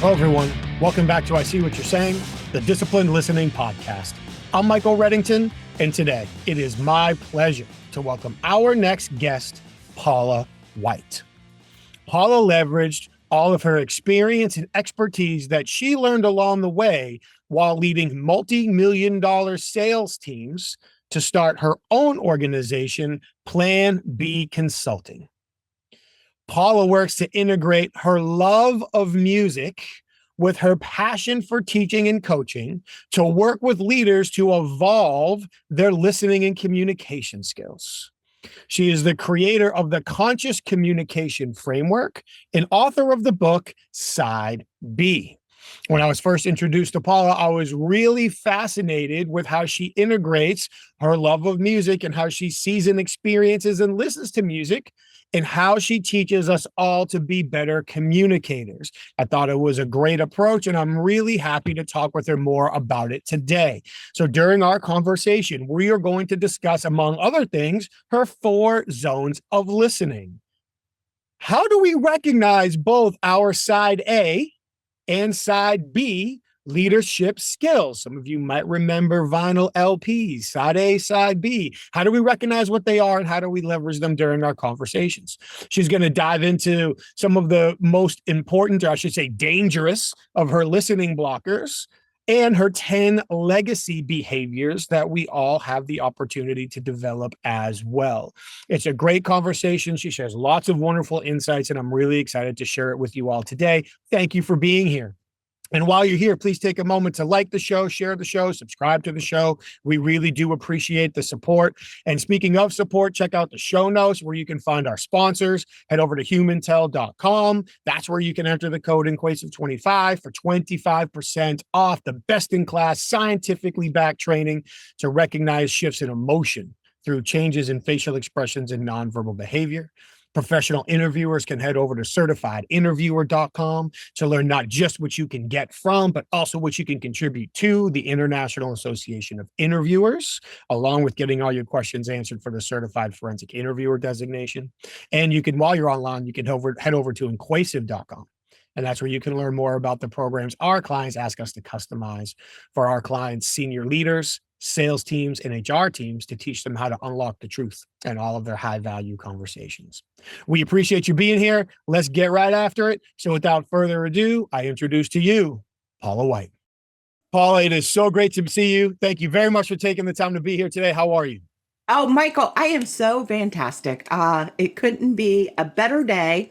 Hello, everyone. Welcome back to I See What You're Saying, the Disciplined Listening Podcast. I'm Michael Reddington, and today it is my pleasure to welcome our next guest, Paula White. Paula leveraged all of her experience and expertise that she learned along the way while leading multi-million-dollar sales teams to start her own organization, Plan B Consulting. Paula works to integrate her love of music with her passion for teaching and coaching to work with leaders to evolve their listening and communication skills. She is the creator of the Conscious Communication Framework and author of the book Side B. When I was first introduced to Paula, I was really fascinated with how she integrates her love of music and how she sees and experiences and listens to music and how she teaches us all to be better communicators. I thought it was a great approach, and I'm really happy to talk with her more about it today. So during our conversation, we are going to discuss, among other things, her 4 zones of listening. How do we recognize both our side A and side B leadership skills? Some of you might remember vinyl LPs, side A, side B. How do we recognize what they are and how do we leverage them during our conversations? She's going to dive into some of the most important, or I should say dangerous, of her listening blockers and her 10 legacy behaviors that we all have the opportunity to develop as well. It's a great conversation. She shares lots of wonderful insights, and I'm really excited to share it with you all today. Thank you for being here. And while you're here, please take a moment to like the show, share the show, subscribe to the show. We really do appreciate the support. And speaking of support, check out the show notes where you can find our sponsors. Head over to humantel.com. That's where you can enter the code INQUASIVE25 for 25% off the best-in-class, scientifically backed training to recognize shifts in emotion through changes in facial expressions and nonverbal behavior. Professional interviewers can head over to certifiedinterviewer.com to learn not just what you can get from, but also what you can contribute to the International Association of Interviewers, along with getting all your questions answered for the Certified Forensic Interviewer designation. And you can, while you're online, you can head over to inquasive.com. And that's where you can learn more about the programs our clients ask us to customize for our clients' senior leaders, sales teams, and HR teams to teach them how to unlock the truth in all of their high-value conversations. We appreciate you being here. Let's get right after it. So without further ado, I introduce to you, Paula White. Paula, it is so great to see you. Thank you very much for taking the time to be here today. How are you? Oh, Michael, I am so fantastic. It couldn't be a better day.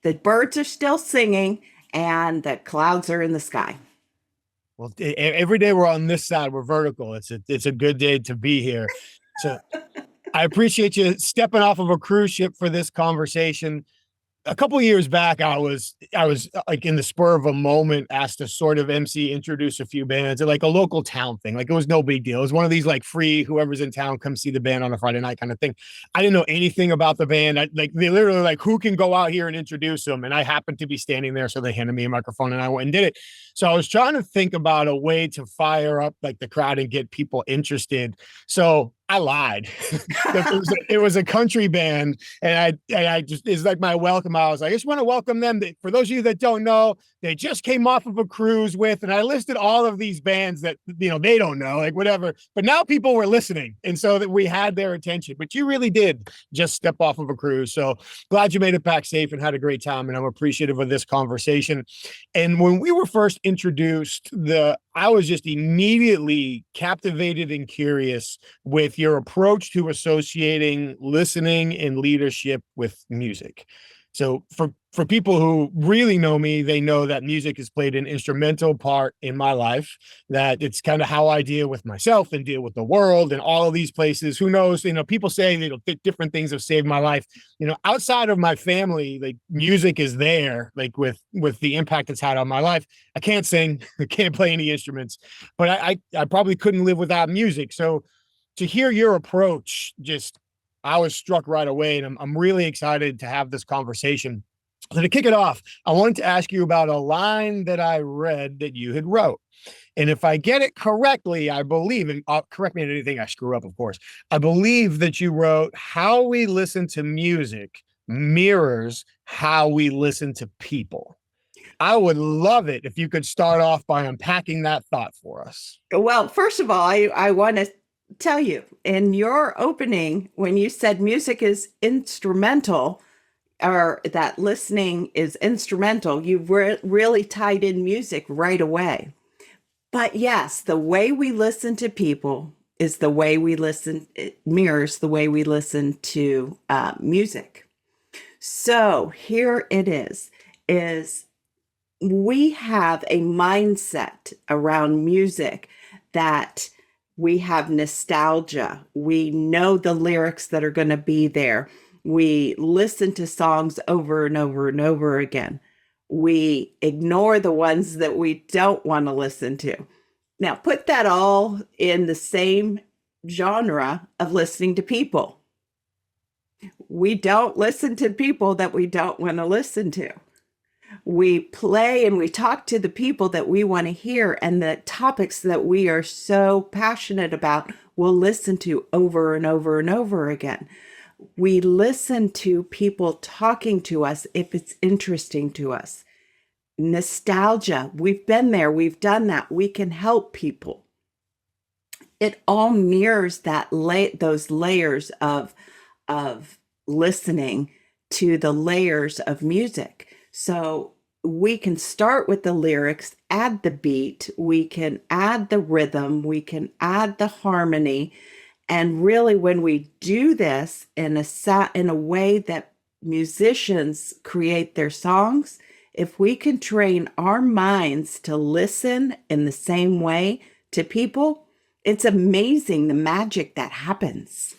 The birds are still singing and the clouds are in the sky. Well, every day we're on this side, we're vertical. It's a good day to be here. So I appreciate you stepping off of a cruise ship for this conversation. A couple of years back, I was like in the spur of a moment asked to sort of introduce a few bands at like a local town thing. Like it was no big deal. It was one of these like free, whoever's in town, come see the band on a Friday night kind of thing. I didn't know anything about the band. They literally like, who can go out here and introduce them? And I happened to be standing there. So they handed me a microphone and I went and did it. So I was trying to think about a way to fire up like the crowd and get people interested. So I lied. It was a country band, and I just, it's like my welcome. I was like, I just want to welcome them. For those of you that don't know, they just came off of a cruise with, and I listed all of these bands that, you know, they don't know, like whatever. But now people were listening, and so that we had their attention. But you really did just step off of a cruise. So glad you made it back safe and had a great time, and I'm appreciative of this conversation. And when we were first introduced, I was just immediately captivated and curious with your approach to associating listening and leadership with music. So for people who really know me, they know that music has played an instrumental part in my life, that it's kind of how I deal with myself and deal with the world and all of these places. Who knows? You know, people say, you know, different things have saved my life. You know, outside of my family, like music is there, like with the impact it's had on my life. I can't sing, I can't play any instruments, but I probably couldn't live without music. So to hear your approach, I was struck right away, and I'm really excited to have this conversation. So to kick it off, I wanted to ask you about a line that I read that you had wrote. And if I get it correctly, I believe, and correct me on anything I screw up, of course, I believe that you wrote, how we listen to music mirrors how we listen to people. I would love it if you could start off by unpacking that thought for us. Well, first of all, I want to tell you in your opening, when you said music is instrumental, or that listening is instrumental, you really tied in music right away. But yes, the way we listen to people is the way we listen, it mirrors the way we listen to music. So here it is we have a mindset around music that we have nostalgia. We know the lyrics that are going to be there. We listen to songs over and over and over again. We ignore the ones that we don't want to listen to. Now, put that all in the same genre of listening to people. We don't listen to people that we don't want to listen to. We play and we talk to the people that we want to hear, and the topics that we are so passionate about, we'll listen to over and over and over again. We listen to people talking to us if it's interesting to us. Nostalgia, we've been there, we've done that, we can help people. It all mirrors that those layers of listening to the layers of music. So we can start with the lyrics, add the beat, we can add the rhythm, we can add the harmony. And really, when we do this in a way that musicians create their songs, if we can train our minds to listen in the same way to people, it's amazing the magic that happens.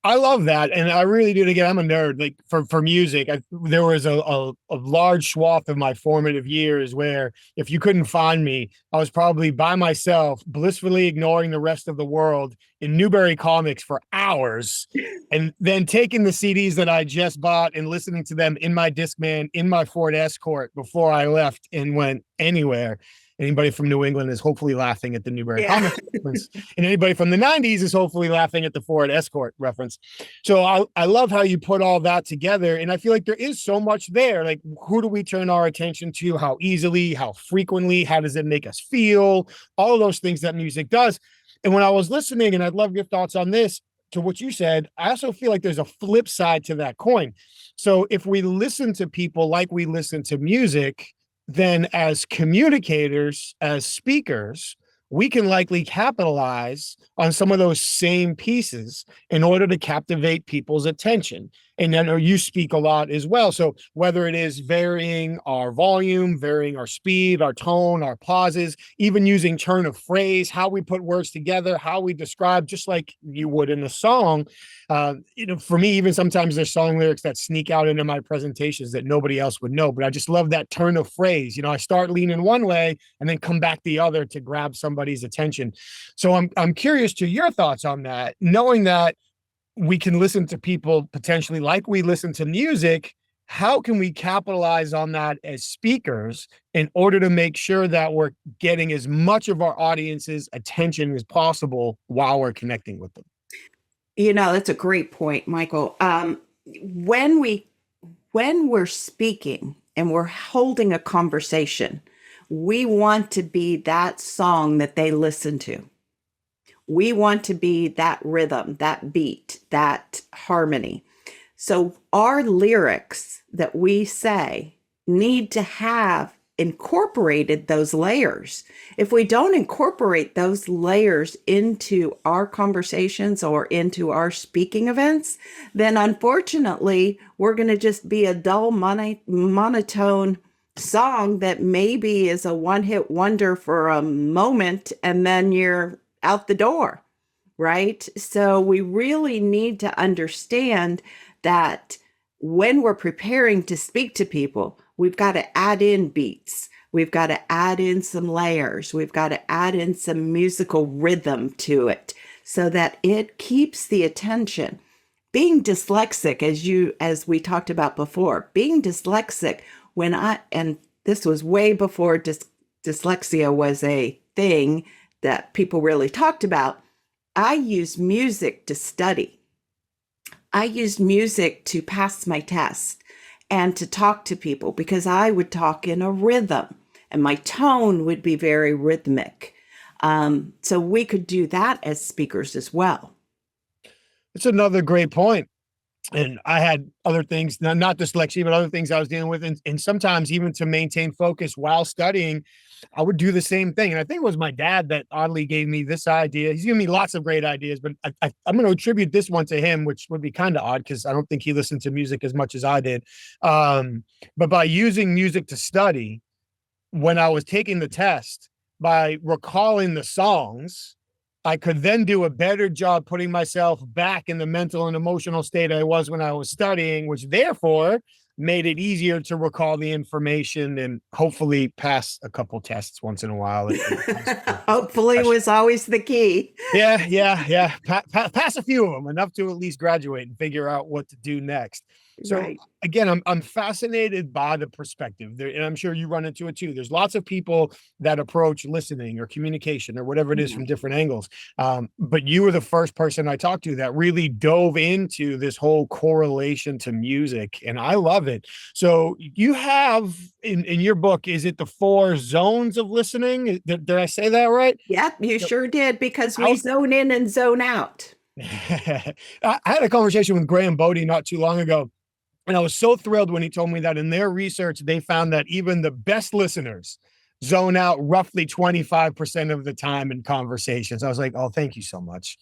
I love that. And I really do. Again, I'm a nerd. Like for music, there was a large swath of my formative years where if you couldn't find me, I was probably by myself, blissfully ignoring the rest of the world in Newberry Comics for hours, and then taking the CDs that I just bought and listening to them in my Discman, in my Ford Escort before I left and went anywhere. Anybody from New England is hopefully laughing at the Newberry Comics reference, and anybody from the 90s is hopefully laughing at the Ford Escort reference. So I love how you put all that together, and I feel like there is so much there. Like, who do we turn our attention to? How easily? How frequently? How does it make us feel? All of those things that music does. And when I was listening, and I'd love your thoughts on this, to what you said, I also feel like there's a flip side to that coin. So if we listen to people like we listen to music, then as communicators, as speakers, we can likely capitalize on some of those same pieces in order to captivate people's attention. And then you speak a lot as well. So whether it is varying our volume, varying our speed, our tone, our pauses, even using turn of phrase, how we put words together, how we describe, just like you would in a song. For me, even sometimes there's song lyrics that sneak out into my presentations that nobody else would know, but I just love that turn of phrase. I start leaning one way and then come back the other to grab somebody's attention. So I'm curious to your thoughts on that, knowing that we can listen to people potentially like we listen to music. How can we capitalize on that as speakers in order to make sure that we're getting as much of our audience's attention as possible while we're connecting with them? That's a great point, Michael. When we're speaking and we're holding a conversation, we want to be that song that they listen to. We want to be that rhythm, that beat, that harmony. So our lyrics that we say need to have incorporated those layers. If we don't incorporate those layers into our conversations or into our speaking events, then unfortunately, we're going to just be a dull, monotone song that maybe is a one-hit wonder for a moment, and then you're out the door, right? So we really need to understand that when we're preparing to speak to people, we've got to add in beats. We've got to add in some layers. We've got to add in some musical rhythm to it so that it keeps the attention. Being dyslexic, as we talked about before, being dyslexic, and this was way before dyslexia was a thing that people really talked about, I used music to study. I used music to pass my test. and to talk to people, because I would talk in a rhythm and my tone would be very rhythmic. So we could do that as speakers as well. It's another great point. And I had other things, not dyslexia, but other things I was dealing with. And sometimes even to maintain focus while studying, I would do the same thing. And I think it was my dad that oddly gave me this idea. He's given me lots of great ideas, but I'm going to attribute this one to him, which would be kind of odd because I don't think he listened to music as much as I did. But by using music to study, when I was taking the test, by recalling the songs, I could then do a better job putting myself back in the mental and emotional state I was when I was studying, which therefore made it easier to recall the information and hopefully pass a couple tests once in a while. Hopefully was always the key. Yeah. Pass a few of them, enough to at least graduate and figure out what to do next. So Right. again, I'm fascinated by the perspective there, and I'm sure you run into it too. There's lots of people that approach listening or communication or whatever it is from different angles. But you were the first person I talked to that really dove into this whole correlation to music, and I love it. So you have in your book, is it the 4 zones of listening? Did I say that right? Yep, you sure did, because I we was zone in and zone out. I had a conversation with Graham Bodie not too long ago, and I was so thrilled when he told me that in their research, they found that even the best listeners zone out roughly 25% of the time in conversations. I was like, oh, thank you so much.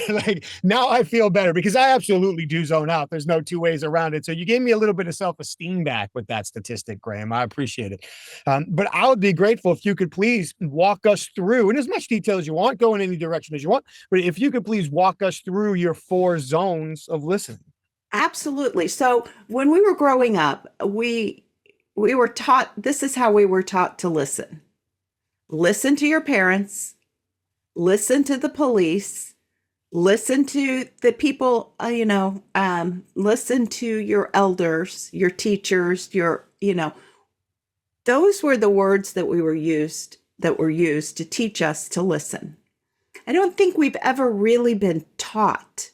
Like now I feel better because I absolutely do zone out. There's no two ways around it. So you gave me a little bit of self-esteem back with that statistic, Graham. I appreciate it. But I would be grateful if you could please walk us through, in as much detail as you want, go in any direction as you want, but if you could please walk us through your 4 zones of listening. Absolutely. So when we were growing up, we were taught, this is how we were taught to listen. Listen to your parents, listen to the police, listen to the people, listen to your elders, your teachers, those were the words that were used to teach us to listen. I don't think we've ever really been taught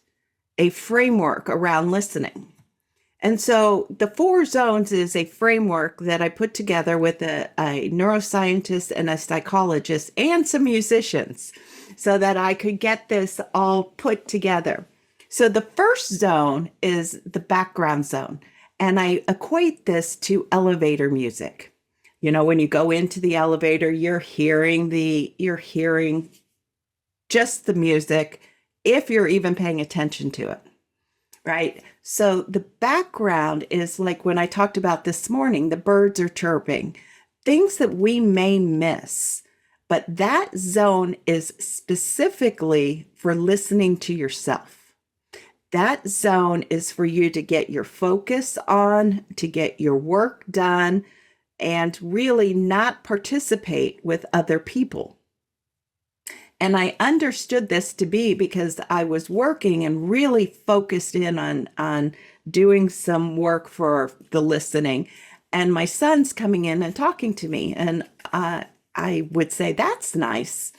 a framework around listening. And so the 4 zones is a framework that I put together with a neuroscientist and a psychologist and some musicians so that I could get this all put together. So the first zone is the background zone. And I equate this to elevator music. You know, when you go into the elevator, you're hearing just the music, if you're even paying attention to it, right? So the background is like when I talked about this morning, the birds are chirping, things that we may miss, but that zone is specifically for listening to yourself. That zone is for you to get your focus on, to get your work done, and really not participate with other people. And I understood this to be because I was working and really focused in on doing some work for the listening. And my son's coming in and talking to me. And I would say, that's nice.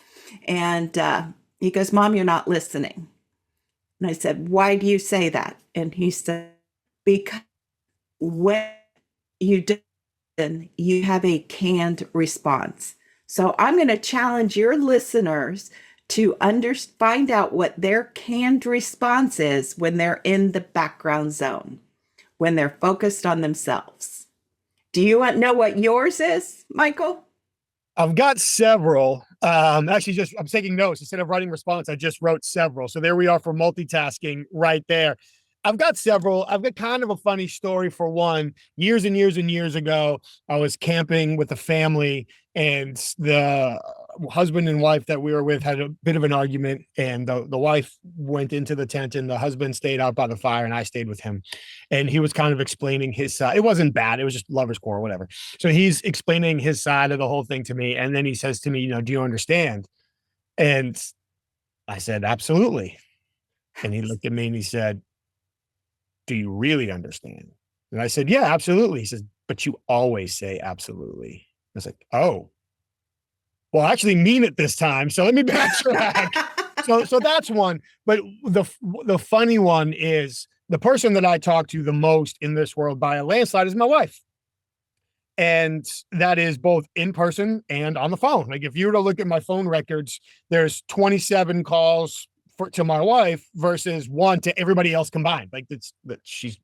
And he goes, Mom, you're not listening. And I said, why do you say that? And he said, because when you do, you have a canned response. So I'm going to challenge your listeners to find out what their canned response is when they're in the background zone, when they're focused on themselves. Do you want to know what yours is, Michael? I've got several. Actually, I'm taking notes. Instead of writing response, I just wrote several. So there we are for multitasking right there. I've got several. I've got kind of a funny story for one. Years and years and years ago, I was camping with a family, and the husband and wife that we were with had a bit of an argument, and the wife went into the tent and the husband stayed out by the fire, and I stayed with him. And he was kind of explaining his side. It wasn't bad. It was just lover's quarrel, whatever. So he's explaining his side of the whole thing to me. And then he says to me, do you understand? And I said, absolutely. And he looked at me and he said, do you really understand? And I said, yeah, absolutely. He says, but you always say absolutely. I was like, oh, well, I actually mean it this time. So let me backtrack. So that's one. But the funny one is the person that I talk to the most in this world by a landslide is my wife. And that is both in person and on the phone. Like if you were to look at my phone records, there's 27 calls to my wife versus one to everybody else combined. Like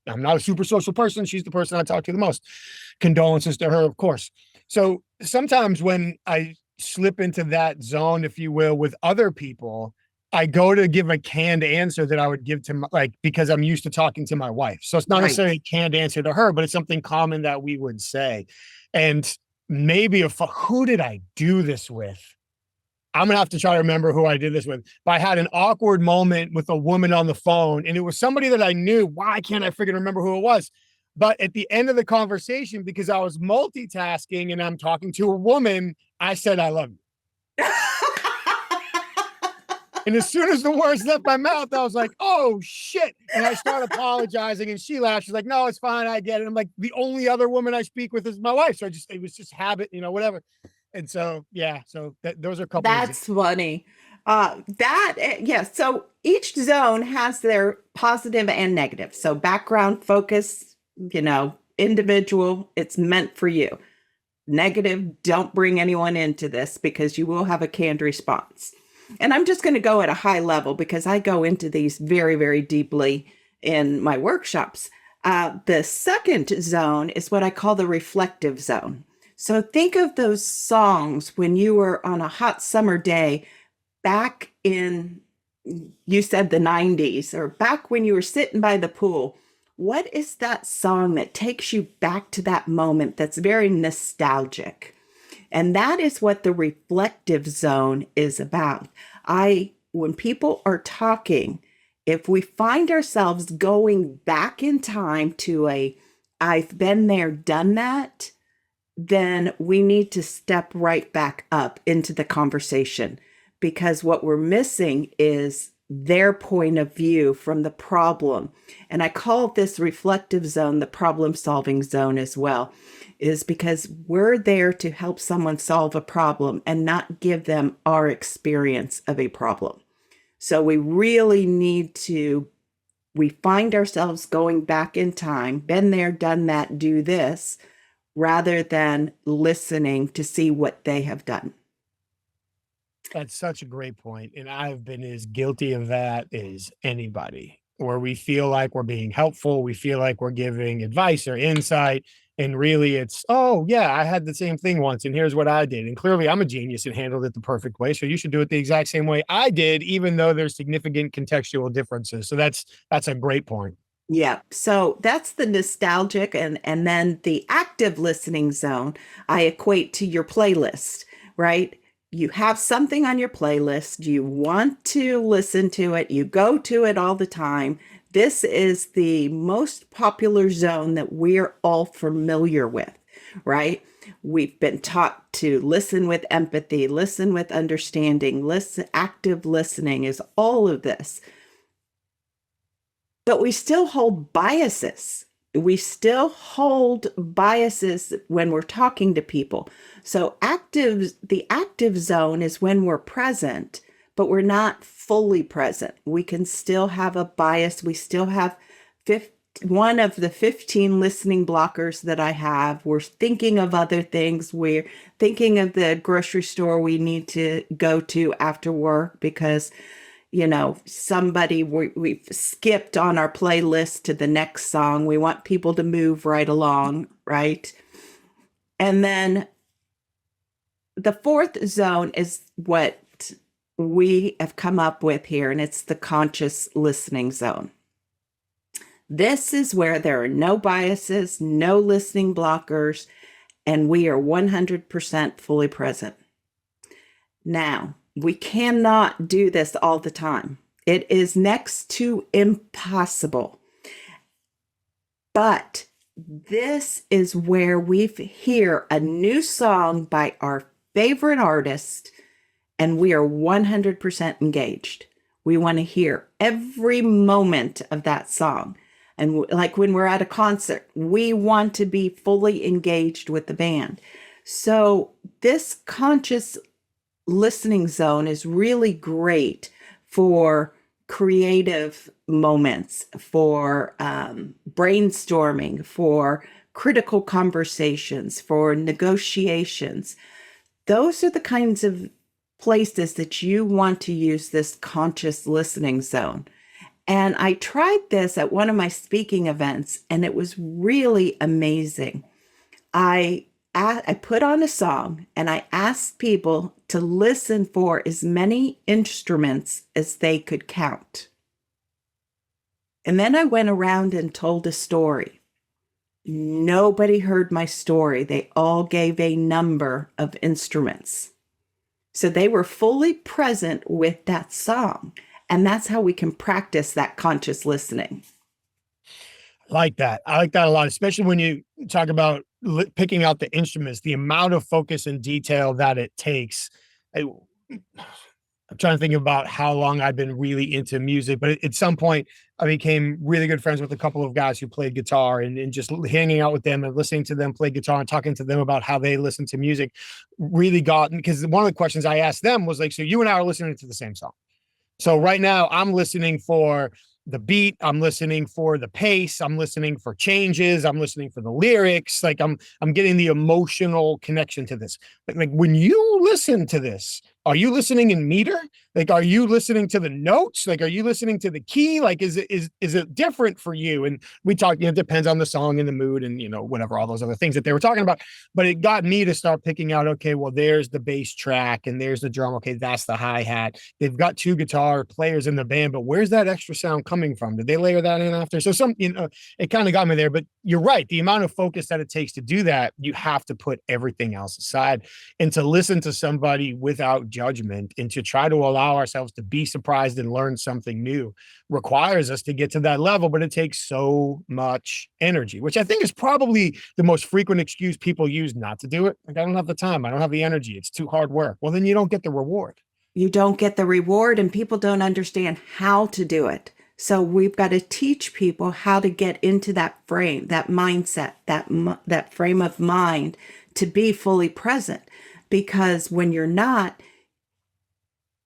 I'm not a super social person. She's the person I talk to the most. Condolences to her, of course. So sometimes when I slip into that zone, if you will, with other people, I go to give a canned answer that I would give to because I'm used to talking to my wife. So it's not necessarily a canned answer to her, but it's something common that we would say. And maybe who did I do this with? I'm going to have to try to remember who I did this with. But I had an awkward moment with a woman on the phone, and it was somebody that I knew. Why can't I freaking remember who it was? But at the end of the conversation, because I was multitasking and I'm talking to a woman, I said, I love you. And as soon as the words left my mouth, I was like, oh, shit. And I started apologizing, and she laughed. She's like, no, it's fine. I get it. I'm like, the only other woman I speak with is my wife. So it was just habit, whatever. And so, yeah, so those are a couple. That's funny. So each zone has their positive and negative. So background, focus, individual, it's meant for you. Negative, don't bring anyone into this because you will have a canned response. And I'm just going to go at a high level because I go into these very, very deeply in my workshops. The second zone is what I call the reflective zone. So think of those songs when you were on a hot summer day back in, you said the 90s, or back when you were sitting by the pool. What is that song that takes you back to that moment that's very nostalgic? And that is what the reflective zone is about. When people are talking, if we find ourselves going back in time to I've been there, done that, then we need to step right back up into the conversation, because what we're missing is their point of view from the problem. And I call this reflective zone the problem-solving zone as well, is because we're there to help someone solve a problem and not give them our experience of a problem. So we really we find ourselves going back in time, been there, done that, do this, rather than listening to see what they have done. That's such a great point. And I've been as guilty of that as anybody, where we feel like we're being helpful. We feel like we're giving advice or insight. And really it's, oh yeah, I had the same thing once and here's what I did. And clearly I'm a genius and handled it the perfect way. So you should do it the exact same way I did, even though there's significant contextual differences. So that's a great point. Yeah. So that's the nostalgic, and then the active listening zone, I equate to your playlist, right? You have something on your playlist, you want to listen to it, you go to it all the time. This is the most popular zone that we're all familiar with, right? We've been taught to listen with empathy, listen with understanding, active listening is all of this. But we still hold biases. We still hold biases when we're talking to people. So the active zone is when we're present, but we're not fully present. We can still have a bias. We still have one of the 15 listening blockers that I have. We're thinking of other things. We're thinking of the grocery store we need to go to after work because somebody we've skipped on our playlist to the next song. We want people to move right along, right? And then the fourth zone is what we have come up with here, and it's the conscious listening zone. This is where there are no biases, no listening blockers, and we are 100% fully present. Now, we cannot do this all the time. It is next to impossible. But this is where we hear a new song by our favorite artist, and we are 100% engaged. We want to hear every moment of that song. And like when we're at a concert, we want to be fully engaged with the band. So this conscious listening zone is really great for creative moments, for brainstorming, for critical conversations, for negotiations. Those are the kinds of places that you want to use this conscious listening zone. And I tried this at one of my speaking events, and it was really amazing. I put on a song and I asked people to listen for as many instruments as they could count. And then I went around and told a story. Nobody heard my story. They all gave a number of instruments. So they were fully present with that song. And that's how we can practice that conscious listening. Like that. I like that a lot, especially when you talk about picking out the instruments, the amount of focus and detail that it takes. I'm trying to think about how long I've been really into music, but at some point I became really good friends with a couple of guys who played guitar, and just hanging out with them and listening to them play guitar and talking to them about how they listen to music really got, because one of the questions I asked them was like, so you and I are listening to the same song. So right now I'm listening for the beat, I'm listening for the pace, I'm listening for changes, I'm listening for the lyrics. Like I'm getting the emotional connection to this. Like when you listen to this, are you listening in meter? Like, are you listening to the notes? Like, are you listening to the key? Like, is it different for you? And we talked, it depends on the song and the mood and, whatever, all those other things that they were talking about. But it got me to start picking out, okay, well, there's the bass track and there's the drum. Okay, that's the hi-hat. They've got two guitar players in the band, but where's that extra sound coming from? Did they layer that in after? So it kind of got me there. But you're right. The amount of focus that it takes to do that, you have to put everything else aside and to listen to somebody without judgment, and to try to allow ourselves to be surprised and learn something new requires us to get to that level. But it takes so much energy, which I think is probably the most frequent excuse people use not to do it. Like, I don't have the time. I don't have the energy. It's too hard work. Well, then you don't get the reward. You don't get the reward, and people don't understand how to do it. So we've got to teach people how to get into that frame, that mindset, that frame of mind to be fully present. Because when you're not,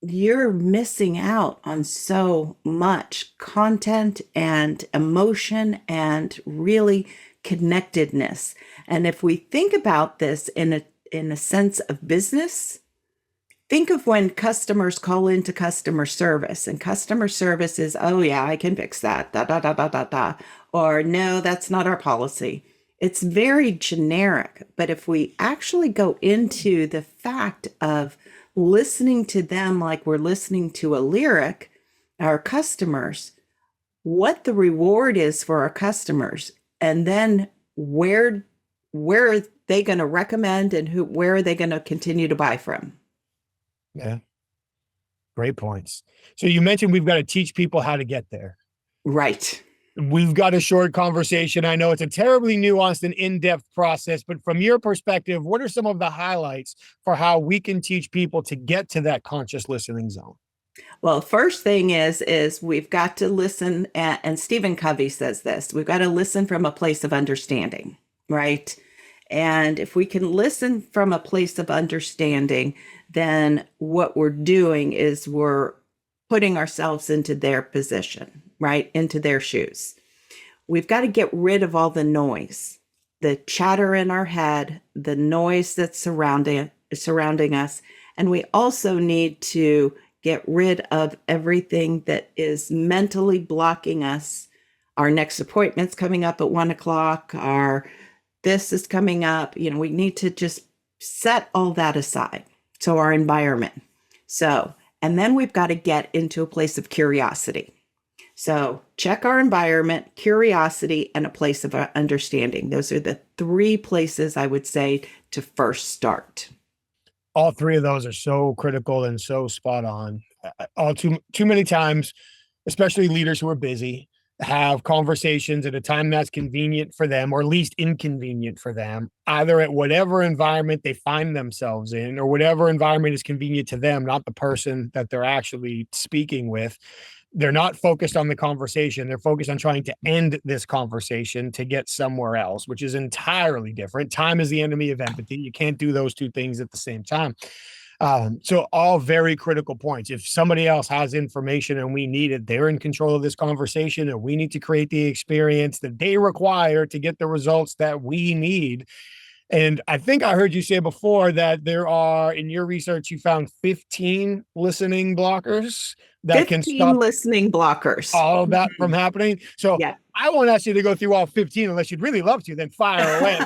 you're missing out on so much content and emotion and really connectedness. And if we think about this in a sense of business, think of when customers call into customer service, and customer service is, oh yeah, I can fix that, da da da da da da, or no, that's not our policy. It's very generic. But if we actually go into the fact of listening to them like we're listening to a lyric, our customers, what the reward is for our customers, and then where are they going to recommend, and where are they going to continue to buy from? Yeah. Great points. So you mentioned we've got to teach people how to get there. Right. We've got a short conversation. I know it's a terribly nuanced and in-depth process, but from your perspective, what are some of the highlights for how we can teach people to get to that conscious listening zone? Well, first thing is we've got to listen, and Stephen Covey says this, we've got to listen from a place of understanding, right? And if we can listen from a place of understanding, then what we're doing is we're putting ourselves into their position, right? Into their shoes. We've got to get rid of all the noise, the chatter in our head, the noise that's surrounding us. And we also need to get rid of everything that is mentally blocking us. Our next appointment's coming up at 1:00. This is coming up. We need to just set all that aside. So our environment. And then we've got to get into a place of curiosity. So check our environment, curiosity, and a place of understanding. Those are the three places I would say to first start. All three of those are so critical and so spot on. All too many times, especially leaders who are busy, have conversations at a time that's convenient for them, or at least inconvenient for them, either at whatever environment they find themselves in, or whatever environment is convenient to them, not the person that they're actually speaking with. They're not focused on the conversation. They're focused on trying to end this conversation to get somewhere else, which is entirely different. Time is the enemy of empathy. You can't do those two things at the same time. So all very critical points. If somebody else has information and we need it, they're in control of this conversation, and we need to create the experience that they require to get the results that we need. And I think I heard you say before that there are, in your research, you found 15 listening blockers that can 15 stop listening blockers. all of that from happening. So Yeah. I won't ask you to go through all 15 unless you'd really love to, then fire away.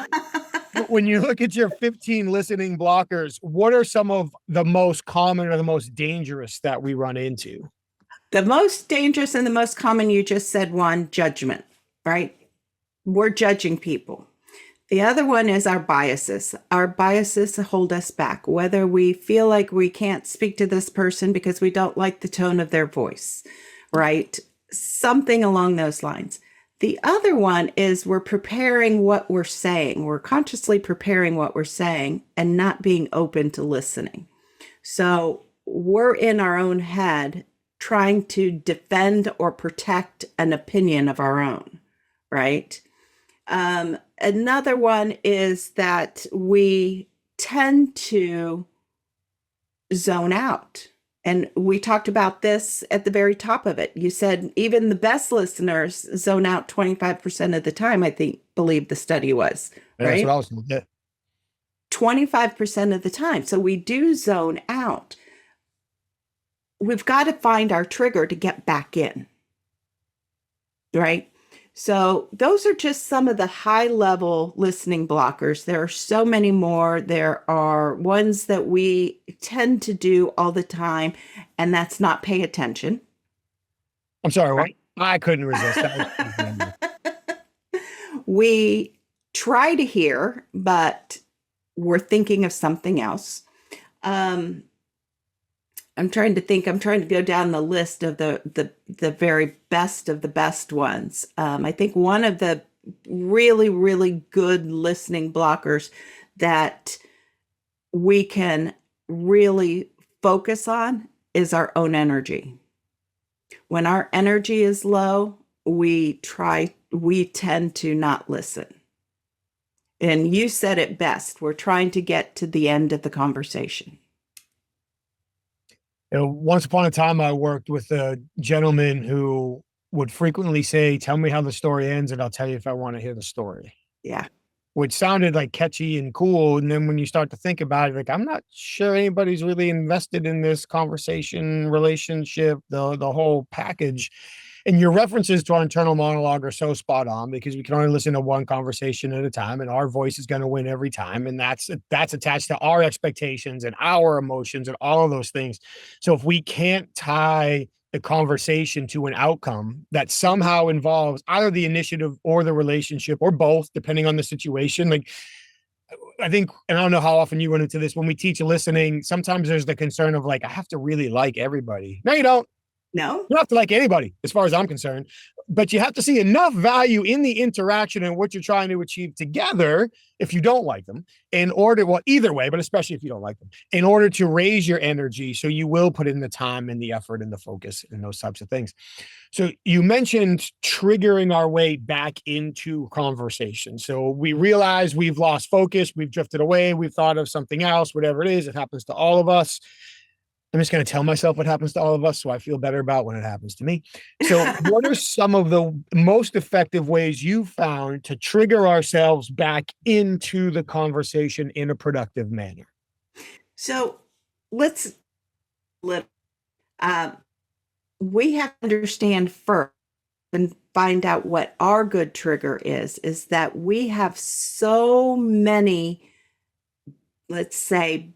When you look at your 15 listening blockers, what are some of the most common or the most dangerous that we run into? The most dangerous and the most common, you just said one, judgment, right? We're judging people. The other one is our biases. Our biases hold us back, whether we feel like we can't speak to this person because we don't like the tone of their voice, right? Something along those lines. The other one is we're preparing what we're saying. We're consciously preparing what we're saying and not being open to listening. So we're in our own head trying to defend or protect an opinion of our own, right? Another one is that we tend to zone out. And we talked about this at the very top of it. You said even the best listeners zone out 25% of the time, believe the study was, Yeah, right? that's what I was going to get. 25% of the time. So we do zone out. We've got to find our trigger to get back in, right? So those are just some of the high level listening blockers. There are so many more. There are ones that we tend to do all the time, and that's not pay attention. I'm sorry, Right. what? I couldn't resist. That was We try to hear, but we're thinking of something else. I'm trying to think. I'm trying to go down the list of the very best of the best ones. I think one of the really, really good listening blockers that we can really focus on is our own energy. When our energy is low, we tend to not listen. And you said it best. We're trying to get to the end of the conversation. Once upon a time, I worked with a gentleman who would frequently say, "Tell me how the story ends, and I'll tell you if I want to hear the story," Yeah. which sounded like catchy and cool. And then when you start to think about it, like, I'm not sure anybody's really invested in this conversation, relationship, the whole package. And your references to our internal monologue are so spot on, because we can only listen to one conversation at a time, and our voice is going to win every time. And that's attached to our expectations and our emotions and all of those things. So if we can't tie the conversation to an outcome that somehow involves either the initiative or the relationship or both, depending on the situation, like, I think, and I don't know how often you run into this when we teach listening, sometimes there's the concern of like, I have to really like everybody. No, you don't. No? You don't have to like anybody, as far as I'm concerned, but you have to see enough value in the interaction and what you're trying to achieve together, if you don't like them, in order, well, either way, but especially if you don't like them, in order to raise your energy. So you will put in the time and the effort and the focus and those types of things. So you mentioned triggering our way back into conversation. So we realize we've lost focus, we've drifted away, we've thought of something else, whatever it is, it happens to all of us. I'm just going to tell myself what happens to all of us so I feel better about when it happens to me. So what are some of the most effective ways you found to trigger ourselves back into the conversation in a productive manner? So let's let we have to understand first and find out what our good trigger is that we have so many, let's say,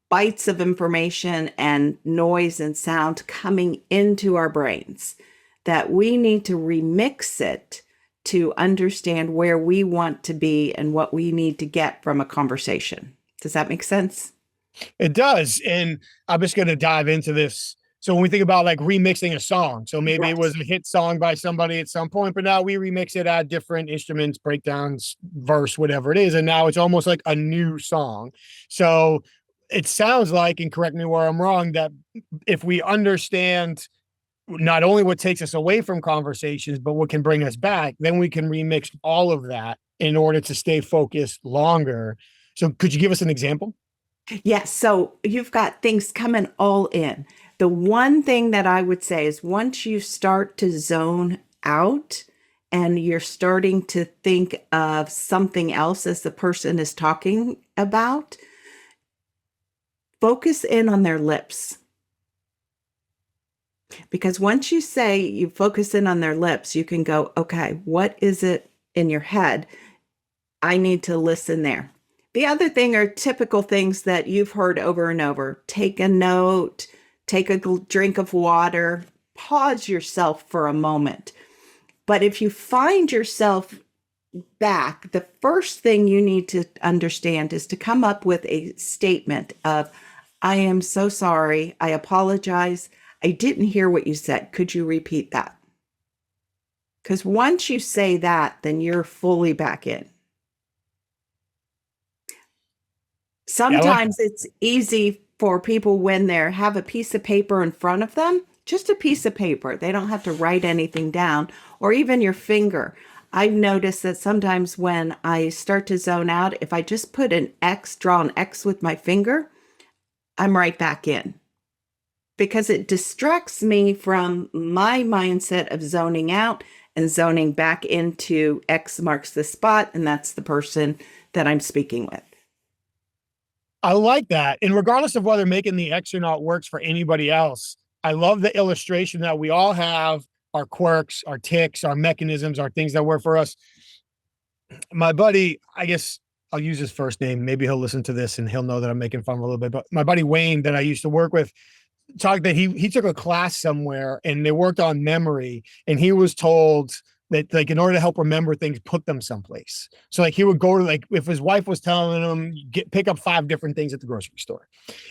bites of information and noise and sound coming into our brains that we need to remix it to understand where we want to be and what we need to get from a conversation. Does that make sense? It does. And I'm just going to dive into this. So when we think about like remixing a song, so maybe it was a hit song by somebody at some point, but now we remix it, add different instruments, breakdowns, verse, whatever it is. And now it's almost like a new song. So it sounds like, and correct me where I'm wrong, that if we understand not only what takes us away from conversations, but what can bring us back, then we can remix all of that in order to stay focused longer. So could you give us an example? Yes. So you've got things coming all in. The one thing that I would say is once you start to zone out and you're starting to think of something else as the person is talking about, focus in on their lips. Because once you say you focus in on their lips, you can go, okay, what is it in your head? I need to listen there. The other thing are typical things that you've heard over and over. Take a note, take a drink of water, pause yourself for a moment. But if you find yourself back, the first thing you need to understand is to come up with a statement of, I am so sorry. I apologize. I didn't hear what you said. Could you repeat that? Because once you say that, then you're fully back in. Yeah, I like Sometimes it's easy for people when they have a piece of paper in front of them, just a piece of paper. They don't have to write anything down, or even your finger. I've noticed that sometimes when I start to zone out, if I just put an X, draw an X with my finger, I'm right back in because it distracts me from my mindset of zoning out and zoning back into X marks the spot. And that's the person that I'm speaking with. I like that. And regardless of whether making the X or not works for anybody else, I love the illustration that we all have our quirks, our ticks, our mechanisms, our things that work for us. My buddy, I guess I'll use his first name. Maybe he'll listen to this and he'll know that I'm making fun of him a little bit. But my buddy Wayne, that I used to work with, talked that he took a class somewhere and they worked on memory, and he was told that, like, in order to help remember things, put them someplace. So like he would go to, like, if his wife was telling him pick up 5 different things at the grocery store,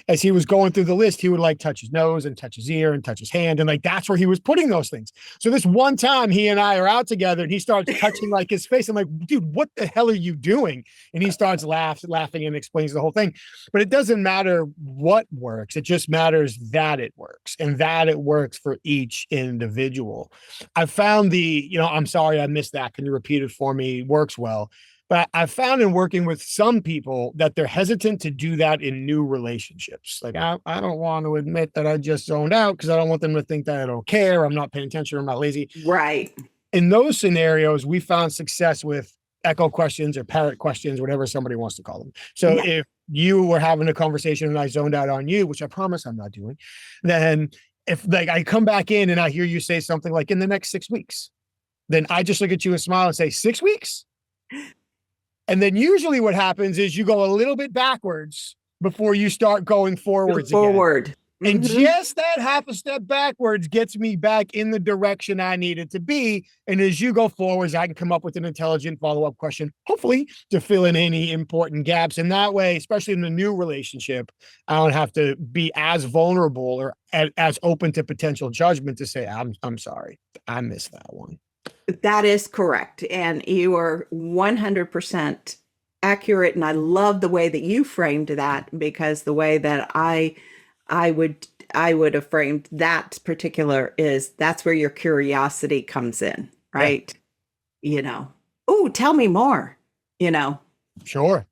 as he was going through the list, he would like touch his nose and touch his ear and touch his hand, and like that's where he was putting those things. So this one time he and I are out together and he starts touching like his face. I'm like, dude, what the hell are you doing? And he starts laughing and explains the whole thing. But it doesn't matter what works. It just matters that it works, and that it works for each individual. I found I'm sorry I missed that. Can you repeat it for me? Works well. But I found in working with some people that they're hesitant to do that in new relationships. Like, I don't want to admit that I just zoned out because I don't want them to think that I don't care, I'm not paying attention, I'm not lazy. Right. In those scenarios, we found success with echo questions or parrot questions, whatever somebody wants to call them. So Yeah. if you were having a conversation and I zoned out on you, which I promise I'm not doing, then if like I come back in and I hear you say something like in the next 6 weeks, then I just look at you and smile and say 6 weeks. And then usually what happens is you go a little bit backwards before you start going Go forwards again. forward. And Mm-hmm. just that half a step backwards gets me back in the direction I needed to be. And as you go forwards, I can come up with an intelligent follow-up question, hopefully to fill in any important gaps. And that way, especially in the new relationship, I don't have to be as vulnerable or as open to potential judgment to say, I'm sorry, I missed that one. That is correct. And you are 100% accurate. And I love the way that you framed that, because the way that I would I would have framed that particular is that's where your curiosity comes in, Yeah, right? You know, oh, tell me more, you know. sure.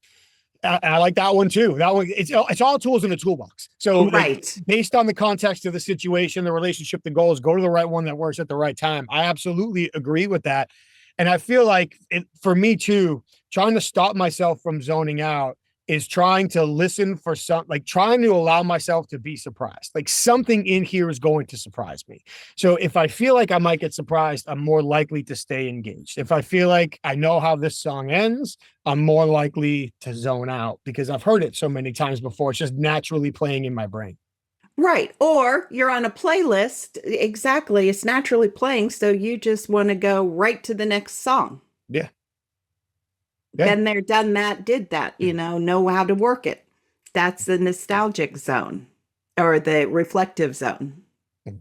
I like that one too. That one, it's all tools in the toolbox. So like Right. based on the context of the situation, the relationship, the goals, go to the right one that works at the right time. I absolutely agree with that. And I feel like for me too, trying to stop myself from zoning out is trying to listen for like trying to allow myself to be surprised. Like something in here is going to surprise me. So if I feel like I might get surprised, I'm more likely to stay engaged. If I feel like I know how this song ends, I'm more likely to zone out because I've heard it so many times before. It's just naturally playing in my brain. Right. Or you're on a playlist. Exactly. It's naturally playing. So you just want to go right to the next song. Yeah. Yeah. Been there, done that, did that, know how to work it. That's the nostalgic zone or the reflective zone.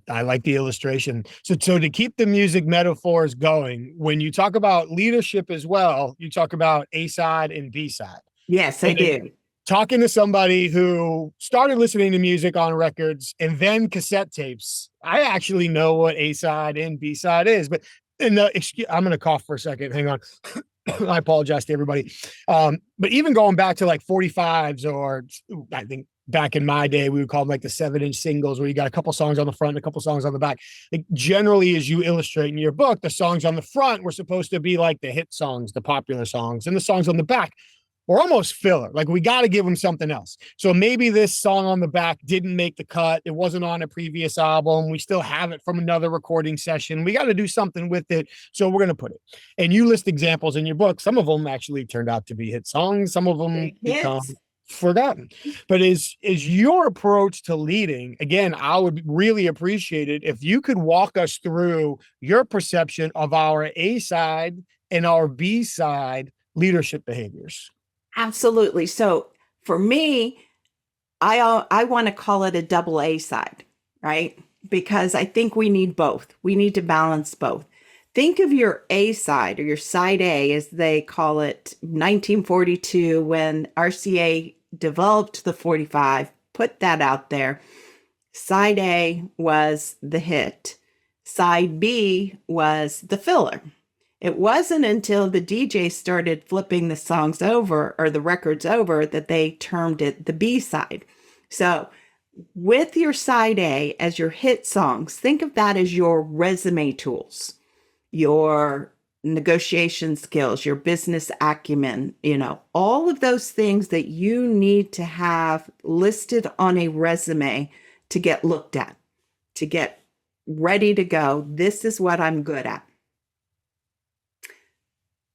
I like the illustration. So to keep the music metaphors going, when you talk about leadership as well, you talk about A side and B side. Yes, I And do. talking to somebody who started listening to music on records and then cassette tapes, I actually know what A side and B side is. But And I'm going to cough for a second. Hang on. I apologize to everybody. But even going back to like 45s, or I think back in my day, we would call them like the 7-inch singles, where you got a couple songs on the front and a couple songs on the back. Like generally, as you illustrate in your book, the songs on the front were supposed to be like the hit songs, the popular songs, and the songs on the back were almost filler. Like we got to give them something else. So maybe this song on the back didn't make the cut. It wasn't on a previous album. We still have it from another recording session. We got to do something with it. So we're going to put it. And you list examples in your book. Some of them actually turned out to be hit songs. Some of them become forgotten. But is your approach to leading, again, I would really appreciate it if you could walk us through your perception of our A side and our B side leadership behaviors. Absolutely. So for me, I want to call it a double A side, right? Because I think we need both. We need to balance both. Think of your A side, or your side A, as they call it, 1942, when RCA developed the 45, put that out there. Side A was the hit. Side B was the filler. It wasn't until the DJ started flipping the songs over, or the records over, that they termed it the B side. So with your side A as your hit songs, think of that as your resume tools, your negotiation skills, your business acumen, all of those things that you need to have listed on a resume to get looked at, to get ready to go. This is what I'm good at.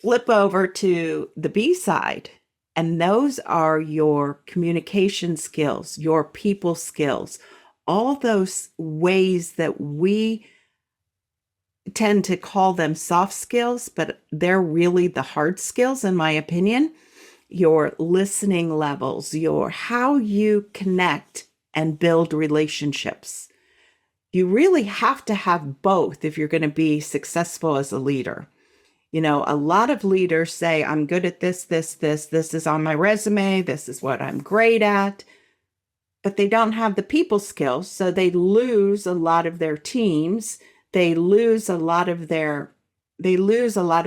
Flip over to the B side, and those are your communication skills, your people skills, all those ways that we tend to call them soft skills, but they're really the hard skills, in my opinion. Your listening levels, your how you connect and build relationships. You really have to have both if you're going to be successful as a leader. A lot of leaders say, I'm good at this is on my resume, this is what I'm great at, but they don't have the people skills. So they lose a lot of their teams. They lose a lot of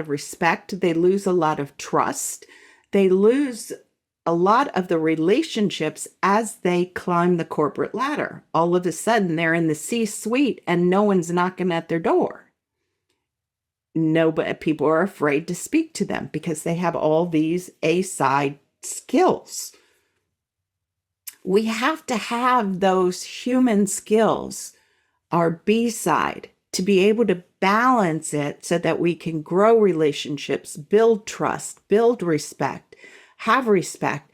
respect. They lose a lot of trust. They lose a lot of the relationships as they climb the corporate ladder. All of a sudden, they're in the C-suite and no one's knocking at their door. But people are afraid to speak to them because they have all these A-side skills. We have to have those human skills, our B-side, to be able to balance it so that we can grow relationships, build trust, build respect, have respect,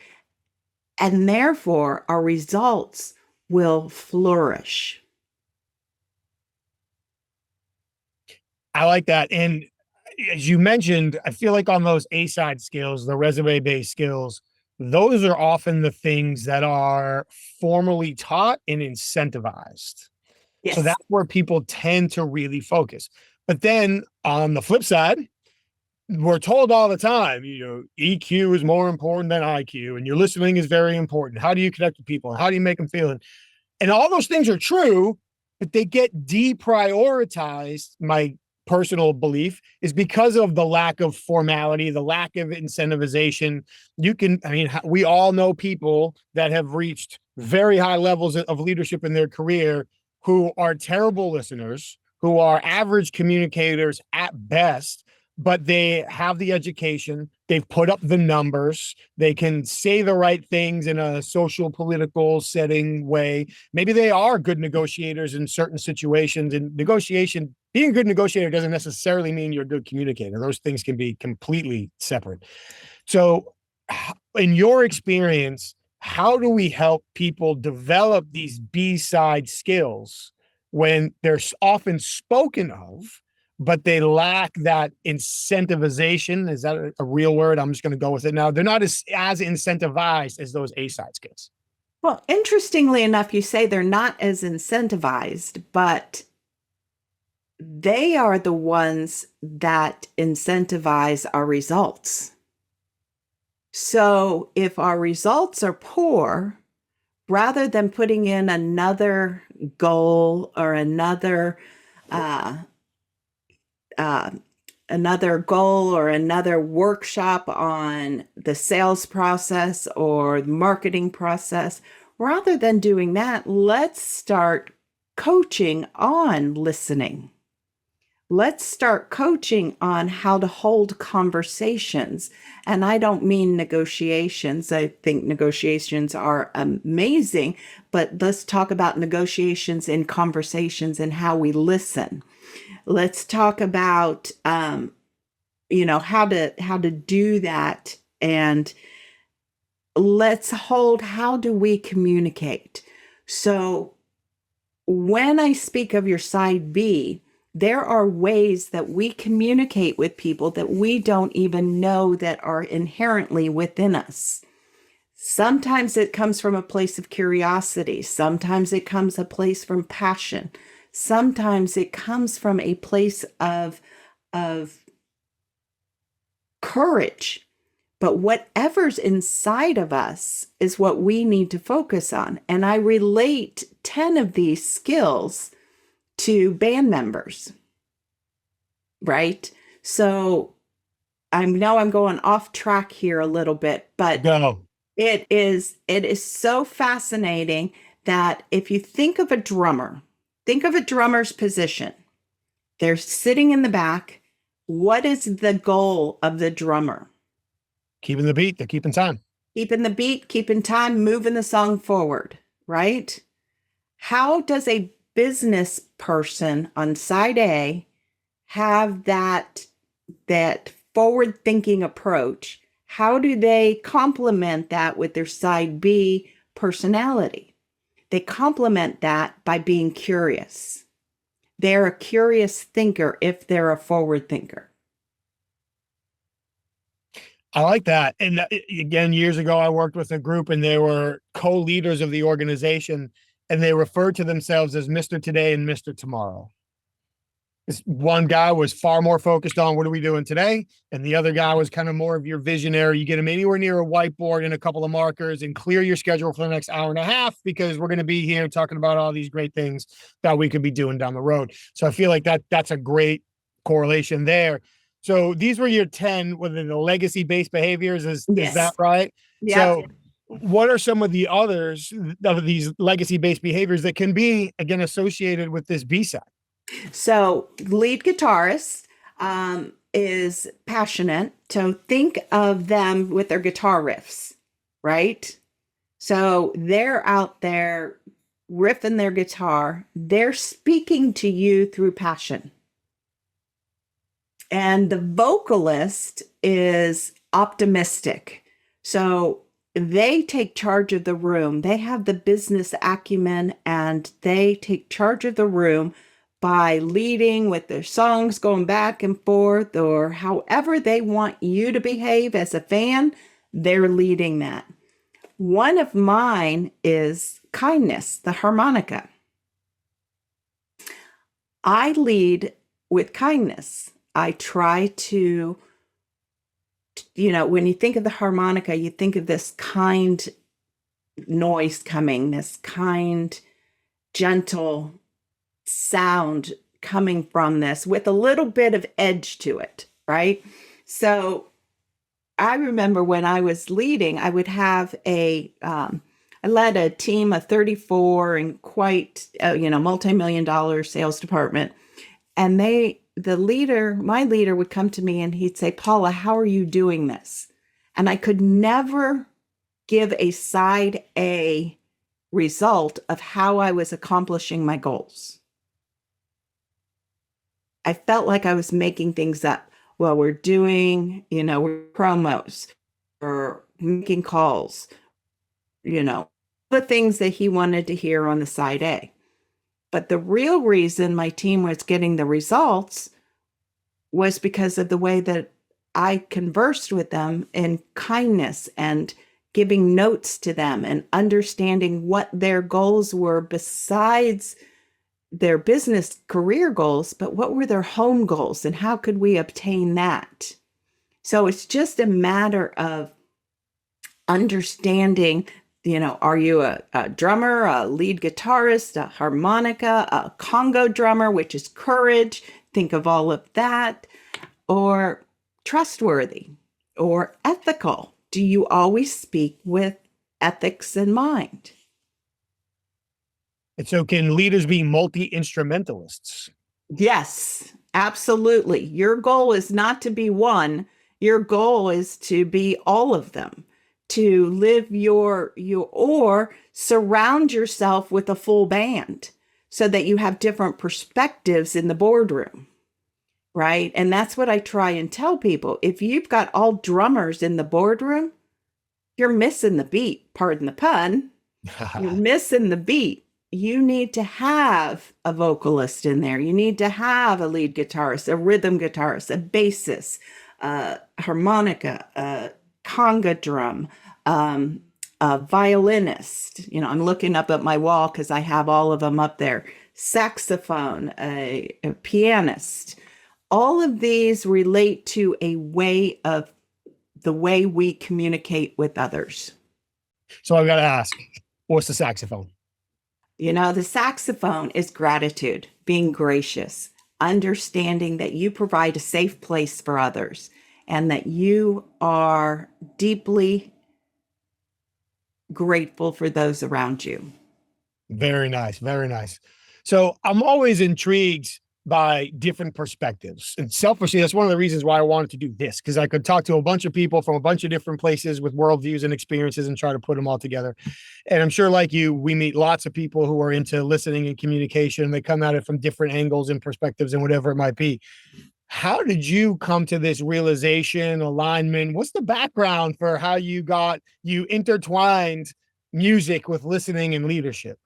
and therefore our results will flourish. I like that. And as you mentioned, I feel like on those A side skills, the resume based skills, those are often the things that are formally taught and incentivized. Yes. So that's where people tend to really focus. But then on the flip side, we're told all the time, EQ is more important than IQ, and your listening is very important. How do you connect with people? How do you make them feel? And all those things are true, but they get deprioritized. My personal belief is because of the lack of formality, the lack of incentivization. We all know people that have reached very high levels of leadership in their career who are terrible listeners, who are average communicators at best, but they have the education, they've put up the numbers, they can say the right things in a social political setting way. Maybe they are good negotiators in certain situations. And being a good negotiator doesn't necessarily mean you're a good communicator. Those things can be completely separate. So in your experience, how do we help people develop these B-side skills when they're often spoken of, but they lack that incentivization? Is that a real word? I'm just going to go with it now. They're not as incentivized as those A-side skills. Well, interestingly enough, you say they're not as incentivized, but they are the ones that incentivize our results. So if our results are poor, rather than putting in another goal or another uh, another goal or another workshop on the sales process or the marketing process. Rather than doing that, let's start coaching on listening. Let's start coaching on how to hold conversations. And I don't mean negotiations. I think negotiations are amazing, but let's talk about negotiations in conversations and how we listen. Let's talk about how to do that, and let's hold how do we communicate. So when I speak of your side B, there are ways that we communicate with people that we don't even know that are inherently within us. Sometimes it comes from a place of curiosity. Sometimes it comes a place from passion. Sometimes it comes from a place of courage. But whatever's inside of us is what we need to focus on. And I relate 10 of these skills to band members, right? So I know I'm going off track here a little bit, but Go. it is so fascinating that if you think of a drummer, think of a drummer's position. They're sitting in the back. What is the goal of the drummer? Keeping the beat. They're keeping time. Keeping the beat, keeping time, moving the song forward, right? How does a business person on side A have that forward thinking approach? How do they complement that with their side B personality? They complement that by being curious. They're a curious thinker if they're a forward thinker. I like that. And again, years ago, I worked with a group and they were co-leaders of the organization, and they referred to themselves as Mr. Today and Mr. Tomorrow. This one guy was far more focused on what are we doing today, and the other guy was kind of more of your visionary. You get him anywhere near a whiteboard and a couple of markers and clear your schedule for the next hour and a half, because we're going to be here talking about all these great things that we could be doing down the road. So I feel like that's a great correlation there. So these were your 10 within the legacy-based behaviors. Is that right? Yeah. So what are some of the others of these legacy-based behaviors that can be, again, associated with this B side? So lead guitarist is passionate. So think of them with their guitar riffs, right? So they're out there riffing their guitar. They're speaking to you through passion. And the vocalist is optimistic. So they take charge of the room. They have the business acumen and they take charge of the room by leading with their songs going back and forth, or however they want you to behave as a fan, they're leading that. One of mine is kindness, the harmonica. I lead with kindness. I try to, when you think of the harmonica, you think of this kind noise coming, this kind, gentle sound coming from this with a little bit of edge to it, right? So I remember when I was leading, I would have I led a team of 34 and quite, multi-million-dollar sales department. And my leader would come to me and he'd say, Paula, how are you doing this? And I could never give a side A result of how I was accomplishing my goals. I felt like I was making things up. Well, we're doing, we're promos or making calls, the things that he wanted to hear on the side A. But the real reason my team was getting the results was because of the way that I conversed with them in kindness and giving notes to them and understanding what their goals were besides their business career goals, but what were their home goals and how could we obtain that? So it's just a matter of understanding, are you a drummer, a lead guitarist, a harmonica, a congo drummer, which is courage? think of all of that. Or trustworthy or ethical. Do you always speak with ethics in mind? And so can leaders be multi-instrumentalists? Yes, absolutely. Your goal is not to be one. Your goal is to be all of them, to live or surround yourself with a full band so that you have different perspectives in the boardroom, right? And that's what I try and tell people. If you've got all drummers in the boardroom, you're missing the beat, pardon the pun. You're missing the beat. You need to have a vocalist in there. You need to have a lead guitarist, a rhythm guitarist, a bassist, harmonica, a conga drum, a violinist. You know, I'm looking up at my wall because I have all of them up there. Saxophone, a pianist. All of these relate to a way of the way we communicate with others. So I've got to ask, what's the saxophone? You know, the saxophone is gratitude, being gracious, understanding that you provide a safe place for others and that you are deeply grateful for those around you. Very nice. Very nice. So I'm always intrigued by different perspectives. And selfishly, that's one of the reasons why I wanted to do this, because I could talk to a bunch of people from a bunch of different places with worldviews and experiences and try to put them all together. And I'm sure, like you, we meet lots of people who are into listening and communication. They come at it from different angles and perspectives and whatever it might be. How did you come to this realization, alignment? What's the background for how you intertwined music with listening and leadership?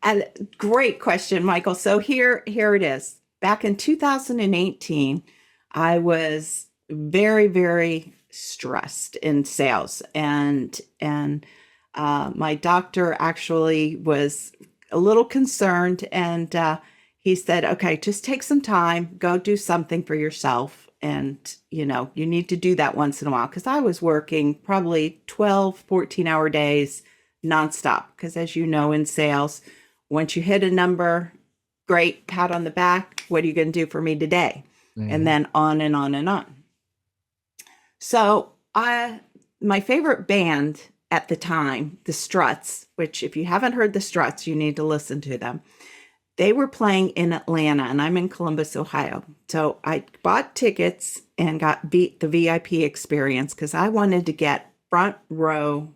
And great question, Michael. So here it is. Back in 2018, I was very, very stressed in sales, and my doctor actually was a little concerned, and he said, "Okay, just take some time, go do something for yourself, and you need to do that once in a while." Because I was working probably 12, 14-hour days nonstop. Because as you know, in sales, once you hit a number, great, pat on the back. What are you going to do for me today? Mm-hmm. And then on and on and on. So my favorite band at the time, the Struts, which if you haven't heard the Struts, you need to listen to them. They were playing in Atlanta, and I'm in Columbus, Ohio. So I bought tickets and got the VIP experience because I wanted to get front row,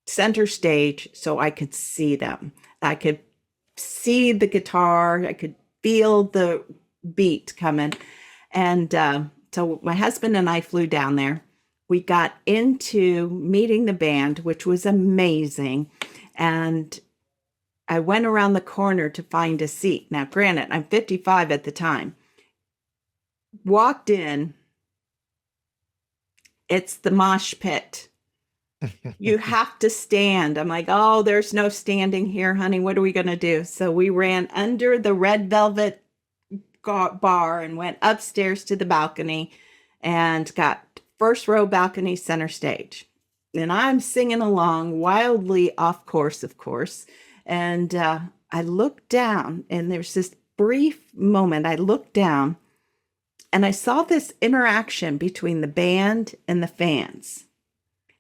center stage, so I could see them. I could see the guitar. I could feel the beat coming. And so my husband and I flew down there. We got into meeting the band, which was amazing. And I went around the corner to find a seat. Now, granted, I'm 55 at the time. Walked in. It's the mosh pit. You have to stand. I'm like, oh, there's no standing here, honey. What are we going to do? So we ran under the red velvet bar and went upstairs to the balcony and got first row balcony, center stage. And I'm singing along wildly off course, of course. And I looked down, and there's this brief moment. I looked down and I saw this interaction between the band and the fans.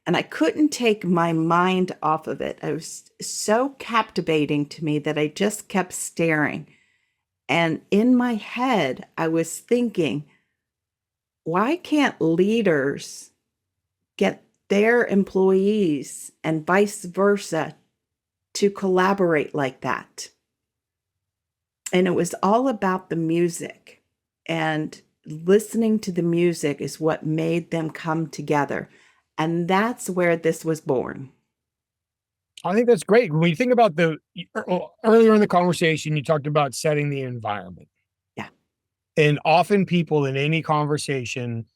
And I couldn't take my mind off of it. It was so captivating to me that I just kept staring. And in my head, I was thinking, why can't leaders get their employees and vice versa to collaborate like that? And it was all about the music. And listening to the music is what made them come together. And that's where this was born. I think that's great. When you think about earlier in the conversation, you talked about setting the environment. Yeah. And often people in any conversation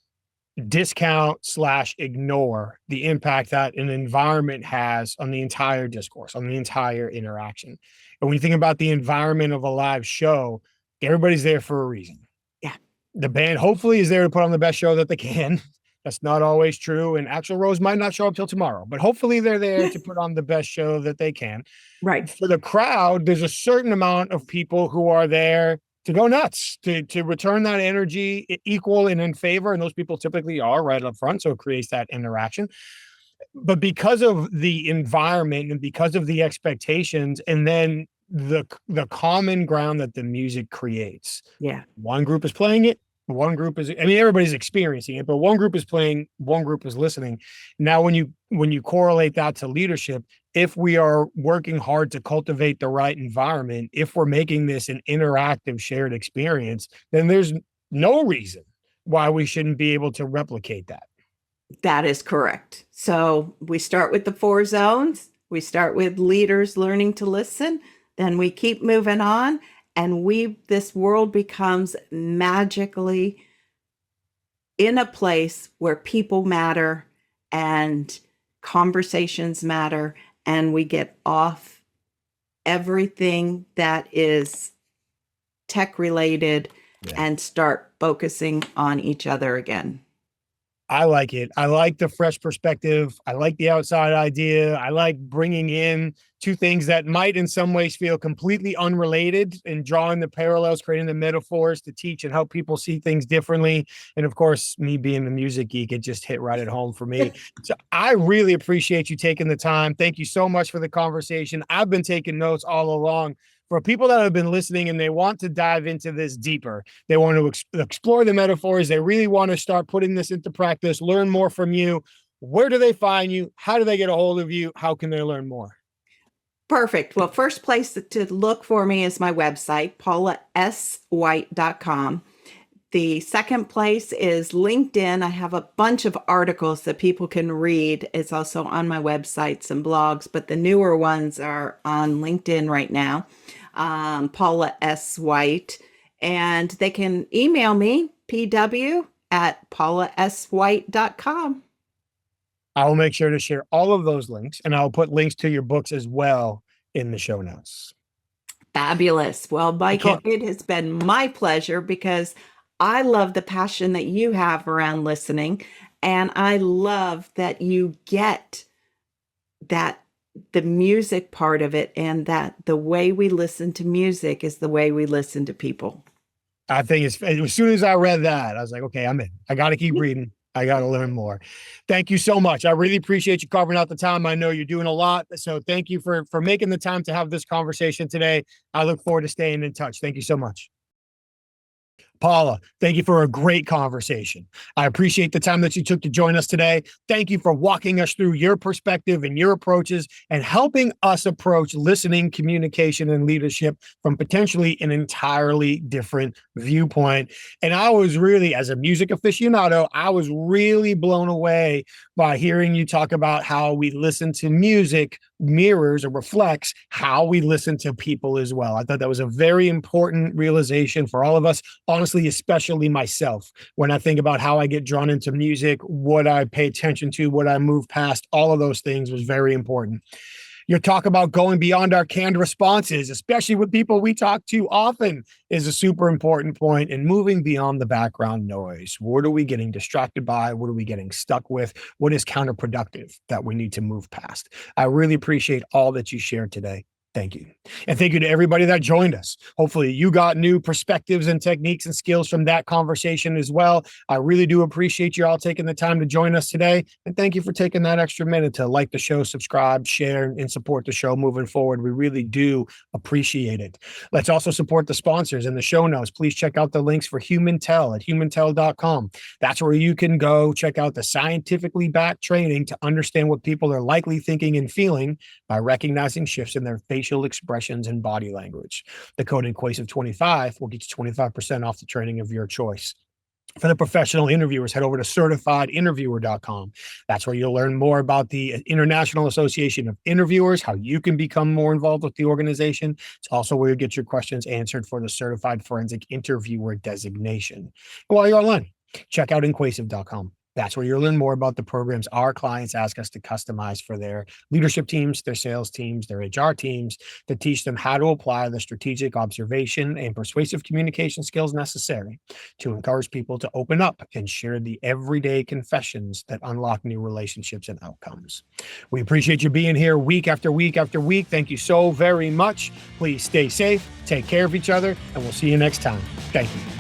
discount/ignore the impact that an environment has on the entire discourse, on the entire interaction. And when you think about the environment of a live show, everybody's there for a reason. Yeah. The band hopefully is there to put on the best show that they can. That's not always true. And Axl Rose might not show up till tomorrow, but hopefully they're there to put on the best show that they can. Right. For the crowd, there's a certain amount of people who are there to go nuts, to return that energy equal and in favor. And those people typically are right up front. So it creates that interaction. But because of the environment and because of the expectations, and then the common ground that the music creates. Yeah. One group is playing it, one group is, I mean, everybody's experiencing it, but one group is playing, one group is listening. Now, when you correlate that to leadership, if we are working hard to cultivate the right environment, if we're making this an interactive shared experience, then there's no reason why we shouldn't be able to replicate that. That is correct. So we start with the 4 zones. We start with leaders learning to listen. Then we keep moving on, and this world becomes magically in a place where people matter and conversations matter, and we get off everything that is tech related and start focusing on each other again. I like it. I like the fresh perspective. I like the outside idea. I like bringing in two things that might in some ways feel completely unrelated and drawing the parallels, creating the metaphors to teach and help people see things differently. And of course, me being the music geek, it just hit right at home for me. So I really appreciate you taking the time. Thank you so much for the conversation. I've been taking notes all along. For people that have been listening and they want to dive into this deeper, they want to explore the metaphors, they really want to start putting this into practice, learn more from you. Where do they find you? How do they get a hold of you? How can they learn more? Perfect. Well, first place to look for me is my website, paulaswhite.com. The second place is LinkedIn. I have a bunch of articles that people can read. It's also on my website, some blogs, but the newer ones are on LinkedIn right now. Paula S. White. And they can email me, pw@paulaswhite.com. I will make sure to share all of those links, and I'll put links to your books as well in the show notes. Fabulous. Well, Michael, it has been my pleasure because I love the passion that you have around listening. And I love that you get that the music part of it, and that the way we listen to music is the way we listen to people. I think as soon as I read that, I was like, okay, I'm in. I got to keep reading. I got to learn more. Thank you so much. I really appreciate you carving out the time. I know you're doing a lot. So thank you for making the time to have this conversation today. I look forward to staying in touch. Thank you so much. Paula, thank you for a great conversation. I appreciate the time that you took to join us today. Thank you for walking us through your perspective and your approaches and helping us approach listening, communication, and leadership from potentially an entirely different viewpoint. And I was really, as a music aficionado, I was really blown away by hearing you talk about how we listen to music mirrors or reflects how we listen to people as well. I thought that was a very important realization for all of us. Honestly, especially myself, when I think about how I get drawn into music, what I pay attention to, what I move past, all of those things was very important. Your talk about going beyond our canned responses, especially with people we talk to often, is a super important point, and moving beyond the background noise. What are we getting distracted by? What are we getting stuck with? What is counterproductive that we need to move past? I really appreciate all that you shared today. Thank you. And thank you to everybody that joined us. Hopefully you got new perspectives and techniques and skills from that conversation as well. I really do appreciate you all taking the time to join us today. And thank you for taking that extra minute to like the show, subscribe, share, and support the show moving forward. We really do appreciate it. Let's also support the sponsors in the show notes. Please check out the links for HumanTell at humanTell.com. That's where you can go check out the scientifically backed training to understand what people are likely thinking and feeling by recognizing shifts in their facial expressions and body language. The code INQUASIVE25 will get you 25% off the training of your choice. For the professional interviewers, head over to certifiedinterviewer.com. That's where you'll learn more about the International Association of Interviewers, how you can become more involved with the organization. It's also where you get your questions answered for the Certified Forensic Interviewer designation. While you're online, check out inquasive.com. That's where you'll learn more about the programs our clients ask us to customize for their leadership teams, their sales teams, their HR teams, to teach them how to apply the strategic observation and persuasive communication skills necessary to encourage people to open up and share the everyday confessions that unlock new relationships and outcomes. We appreciate you being here week after week after week. Thank you so very much. Please stay safe, take care of each other, and we'll see you next time. Thank you.